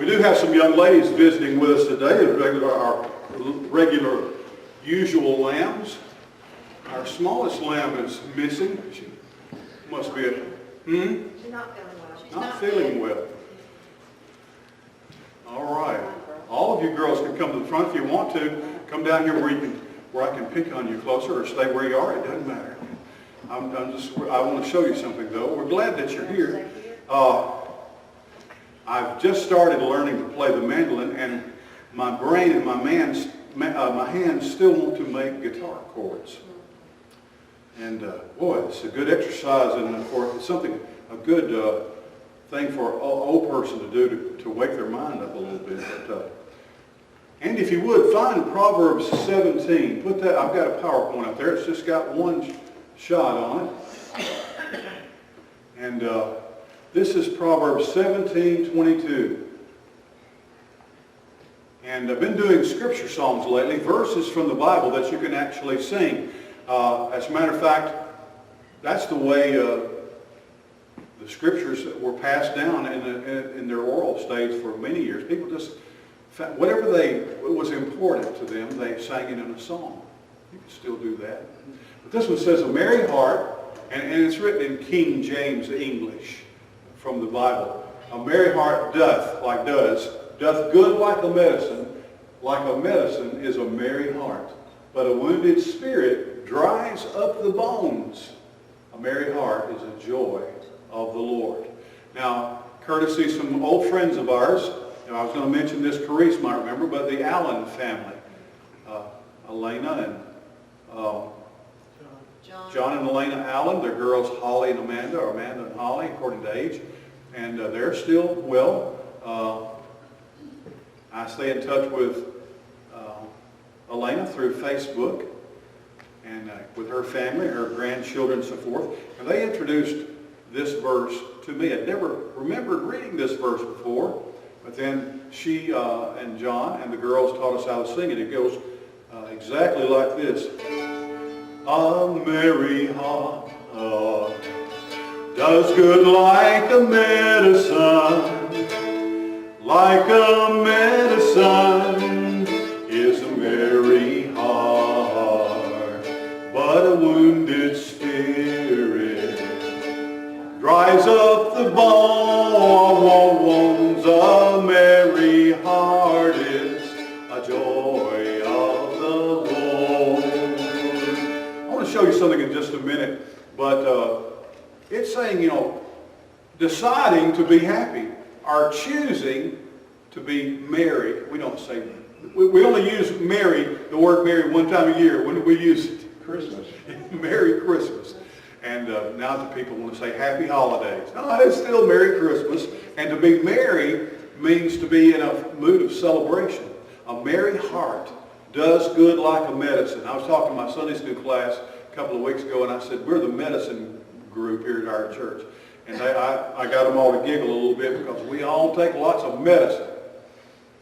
do have some young ladies visiting with us today, our regular usual lambs. Our smallest lamb is missing. She must be She's not feeling well. not feeling well. All right. All of you girls can come to the front if you want to. Come down here where I can pick on you closer, or stay where you are. It doesn't matter. I want to show you something though. We're glad that you're here. I've just started learning to play the mandolin, and my brain and my hands still want to make guitar chords. And boy, it's a good exercise, and of course, it's a good thing for an old person to do to wake their mind up a little bit. But, and if you would, find Proverbs 17. Put that. I've got a PowerPoint up there. It's just got one shot on it. And this is Proverbs 17:22. And I've been doing scripture songs lately, verses from the Bible that you can actually sing. As a matter of fact, that's the way the scriptures were passed down in their oral stage for many years. People just, whatever was important to them, they sang it in a song. You can still do that. But this one says, a merry heart, and it's written in King James English from the Bible. A merry heart doth good like a medicine. Like a medicine is a merry heart. But a wounded spirit dries up the bones. A merry heart is a joy of the Lord. Now, courtesy some old friends of ours, I was going to mention this, Carice might remember, but the Allen family, Elena and John and Elena Allen, their girls Holly and Amanda, or Amanda and Holly, according to age, and they're still well. I stay in touch with Elena through Facebook, and with her family, her grandchildren, and so forth. And they introduced this verse to me. I'd never remembered reading this verse before, but then she and John and the girls taught us how to sing it. It goes exactly like this. A merry heart does good like a medicine. Like a medicine is a merry heart, but a wounded spirit dries up the bones. A merry heart is a joy of the Lord. I want to show you something in just a minute, but it's saying, deciding to be happy, or choosing to be merry. We don't say, we only use merry, the word merry, one time a year. When do we use it? Christmas. Merry Christmas. And now the people want to say happy holidays. No, it's still Merry Christmas. And to be merry means to be in a mood of celebration. A merry heart does good like a medicine. I was talking to my Sunday school class a couple of weeks ago, and I said, we're the medicine group here at our church. And I got them all to giggle a little bit because we all take lots of medicine.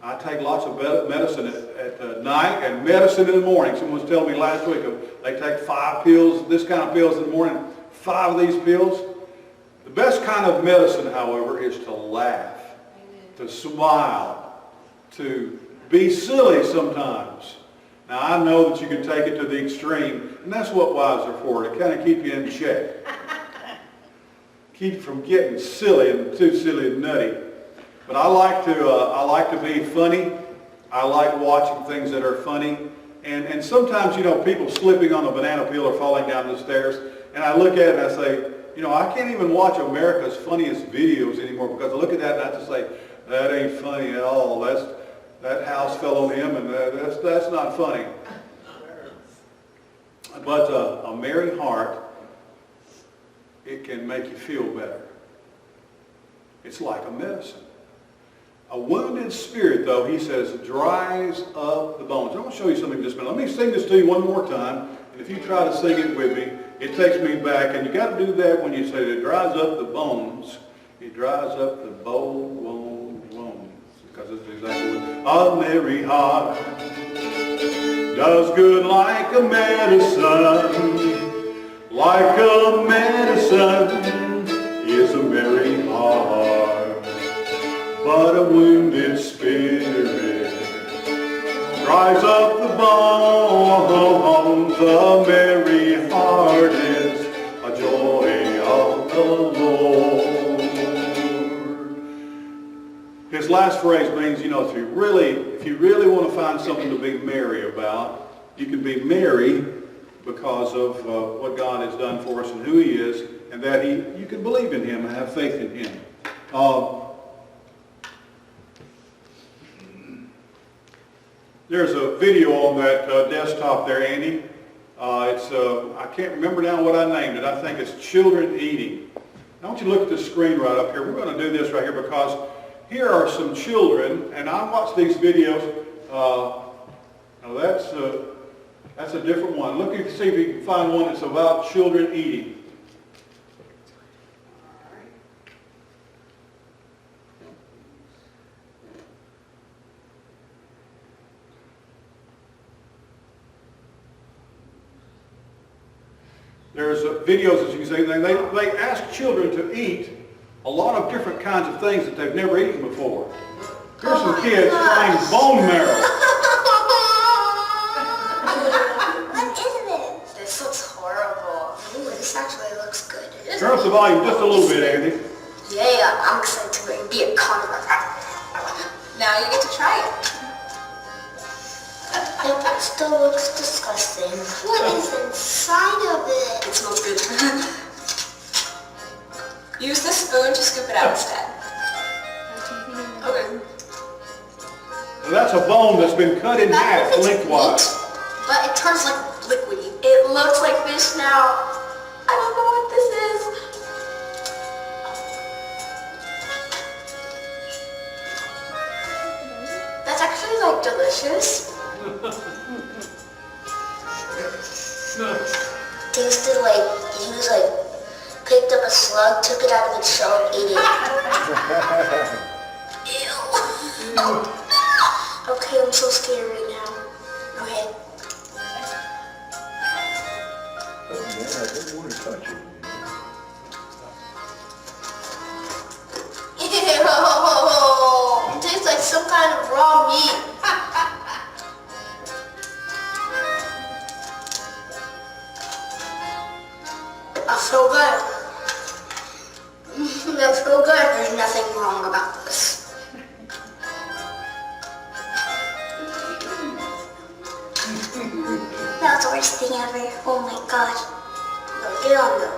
I take lots of medicine at night and medicine in the morning. Someone was telling me last week they take 5 pills, this kind of pills in the morning, 5 of these pills. The best kind of medicine, however, is to laugh, to smile, to be silly sometimes. Now, I know that you can take it to the extreme, and that's what wives are for, to kind of keep you in check. Keep from getting silly and too silly and nutty. But I like to be funny. I like watching things that are funny. And sometimes, people slipping on a banana peel or falling down the stairs, and I look at it and I say, I can't even watch America's Funniest Videos anymore because I look at that and I just say, that ain't funny at all. That house fell on him, and that's not funny. But a merry heart, it can make you feel better. It's like a medicine. A wounded spirit, though, he says, dries up the bones. I want to show you something just a minute. Let me sing this to you one more time. And if you try to sing it with me, it takes me back. And you got to do that when you say it dries up the bones. It dries up the bones. Because it's exactly what a merry heart does good like a medicine. Like a medicine is a merry heart, but a wounded spirit. Dries up the bones, a merry heart is a joy of the Lord. His last phrase means, you know, if you really want to find something to be merry about, you can be merry because of what God has done for us and who He is, and that you can believe in Him and have faith in Him. There's a video on that desktop there, Andy. I can't remember now what I named it. I think it's Children Eating. I want you to look at the screen right up here. We're going to do this right here because here are some children, and I watch these videos. Now that's a different one. Look and see if you can find one that's about children eating. There's videos, as you can see, they ask children to eat a lot of different kinds of things that they've never eaten before. Here's some kids eating bone marrow. What is this? This looks horrible. Ooh, this actually looks good. Turn up the volume just a little bit, Andy. Yeah, I'm excited to be a carnivore. Now you get to try it. It still looks disgusting. What is inside of it? It smells good. Use the spoon to scoop it out instead. Okay. Now that's a bone that's been cut in half lengthwise. But it turns like liquidy. It looks like fish now. I don't know what this is. That's actually like delicious. Tasted like he was like picked up a slug, took it out of its shell, and ate it. Ew. Okay, I'm so scared right now. Okay. Oh, man, I didn't want to touch it. Ew. It tastes like some kind of raw meat. That's so good. That's so good. There's nothing wrong about this. That was the worst thing ever. Oh my god. No, get on though.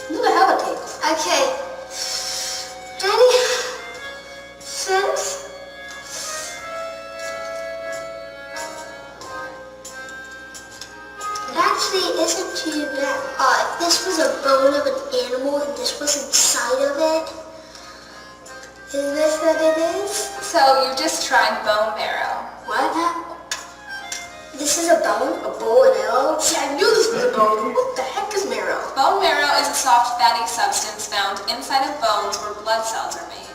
Who the hell it takes? Okay. Ready? Set. It actually isn't too bad. If this was a bone of an animal and this was inside of it, is this what it is? So you just tried bone marrow. What? This is a bone? A bow and arrow? See, I knew this was a bone. What the heck is marrow? Bone marrow is a soft, fatty substance found inside of bones where blood cells are made.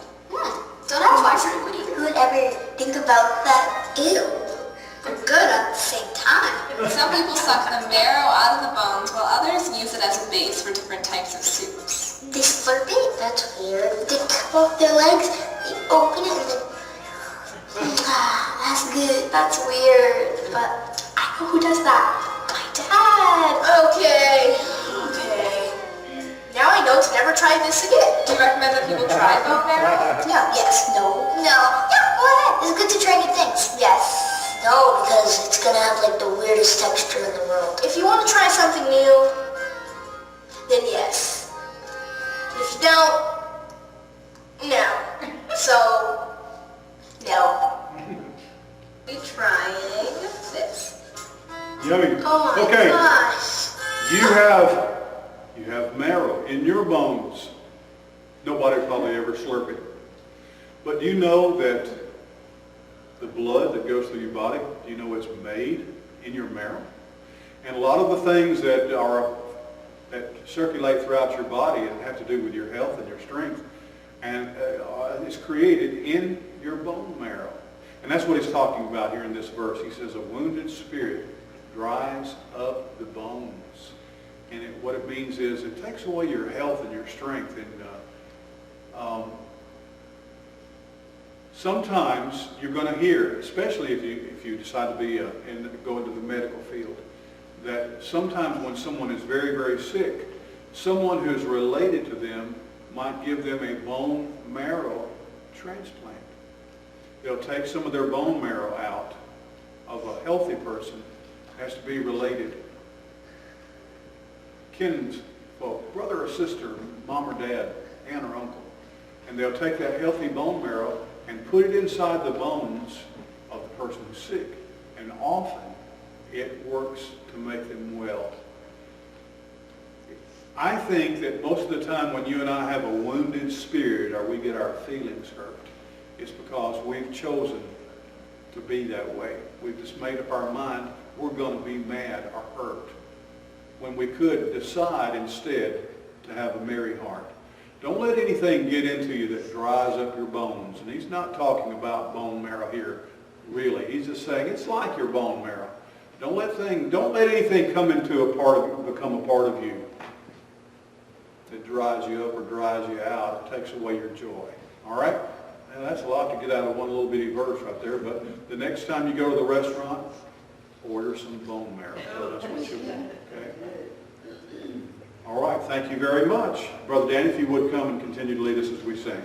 So that's why it's liquidy. Who would ever think about that? Ew. But good at the same time. Some people suck the marrow out of the bones, while others use it as a base for different types of soups. They slurp it? That's weird. They cut off their legs, they open it, and then... that's good. That's weird. But I know who does that. My dad. Okay. Now I know to never try this again. Do you recommend that people try bone marrow? No. Yes. No. No. Yeah, go ahead. It's good to try new things. Yes. No, because it's going to have like the weirdest texture in the world. If you want to try something new, then yes. If you don't, no. So, no. Be trying this. Yummy. Oh my Okay. gosh. You have marrow in your bones. Nobody probably ever slurp it. But do you know that the blood that goes through your body, do you know it's made in your marrow? And a lot of the things that circulate throughout your body and have to do with your health and your strength, and it's created in your bone marrow. And that's what he's talking about here in this verse. He says, a wounded spirit dries up the bones. And what it means is it takes away your health and your strength. And Sometimes you're going to hear, especially if you decide to be go into the medical field, that sometimes when someone is very, very sick, someone who's related to them might give them a bone marrow transplant. They'll take some of their bone marrow out of a healthy person. It has to be related. Kinsfolk, brother or sister, mom or dad, aunt or uncle. And they'll take that healthy bone marrow and put it inside the bones of the person who's sick. And often it works to make them well. I think that most of the time when you and I have a wounded spirit or we get our feelings hurt, it's because we've chosen to be that way. We've just made up our mind we're going to be mad or hurt, when we could decide instead to have a merry heart. Don't let anything get into you that dries up your bones. And he's not talking about bone marrow here, really. He's just saying it's like your bone marrow. Don't let anything come into become a part of you that dries you up or dries you out. It takes away your joy. All right? Now that's a lot to get out of one little bitty verse right there. But the next time you go to the restaurant, order some bone marrow. So that's what you want. Okay? All right. Thank you very much. Brother Danny, if you would come and continue to lead us as we sing.